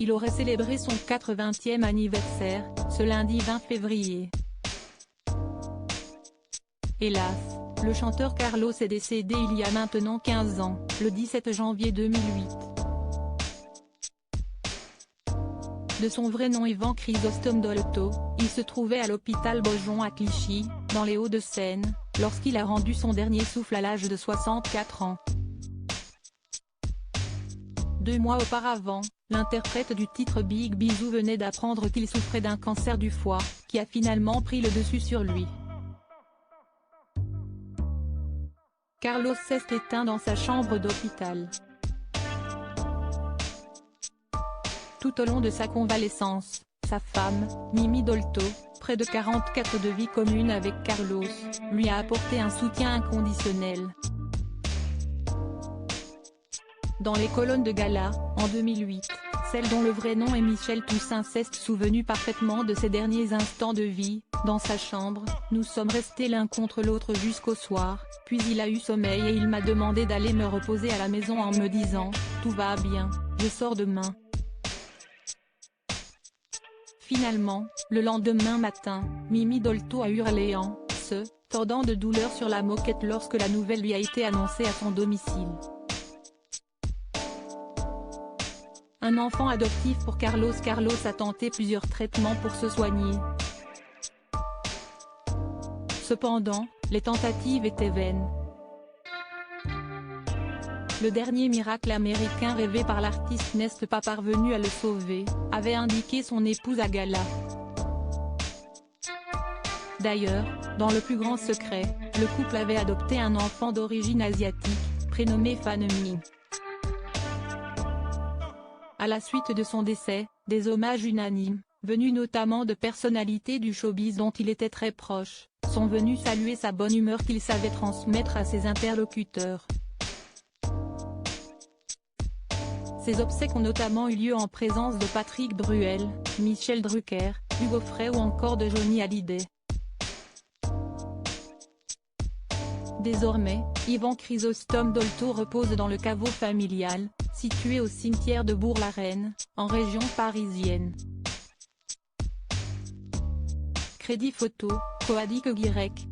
il aurait célébré son 80e anniversaire, ce lundi 20 février. Hélas, le chanteur Carlos est décédé il y a maintenant 15 ans, le 17 janvier 2008. De son vrai nom Ivan Chrysostome Dolto, il se trouvait à l'hôpital Beaujon à Clichy, dans les Hauts-de-Seine, lorsqu'il a rendu son dernier souffle à l'âge de 64 ans. 2 mois auparavant, l'interprète du titre Big Bisou venait d'apprendre qu'il souffrait d'un cancer du foie, qui a finalement pris le dessus sur lui. Carlos s'est éteint dans sa chambre d'hôpital. Tout au long de sa convalescence, sa femme, Mimi Dolto, près de 44 de vie commune avec Carlos, lui a apporté un soutien inconditionnel. Dans les colonnes de Gala, en 2008, celle dont le vrai nom est Michel Toussaint s'est souvenu parfaitement de ses derniers instants de vie. Dans sa chambre, nous sommes restés l'un contre l'autre jusqu'au soir, puis il a eu sommeil et il m'a demandé d'aller me reposer à la maison en me disant « Tout va bien, je sors demain ». Finalement, le lendemain matin, Mimi Dolto a hurlé tordant de douleur sur la moquette lorsque la nouvelle lui a été annoncée à son domicile. Un enfant adoptif pour Carlos a tenté plusieurs traitements pour se soigner. Cependant, les tentatives étaient vaines. Le dernier miracle américain rêvé par l'artiste n'est pas parvenu à le sauver, avait indiqué son épouse à Gala. D'ailleurs, dans le plus grand secret, le couple avait adopté un enfant d'origine asiatique, prénommé Fanmi. À la suite de son décès, des hommages unanimes, venus notamment de personnalités du showbiz dont il était très proche, sont venus saluer sa bonne humeur qu'il savait transmettre à ses interlocuteurs. Ces obsèques ont notamment eu lieu en présence de Patrick Bruel, Michel Drucker, Hugo Frey ou encore de Johnny Hallyday. Désormais, Ivan Chrysostome Dolto repose dans le caveau familial, situé au cimetière de Bourg-la-Reine, en région parisienne. Crédit photo, Coadic Y.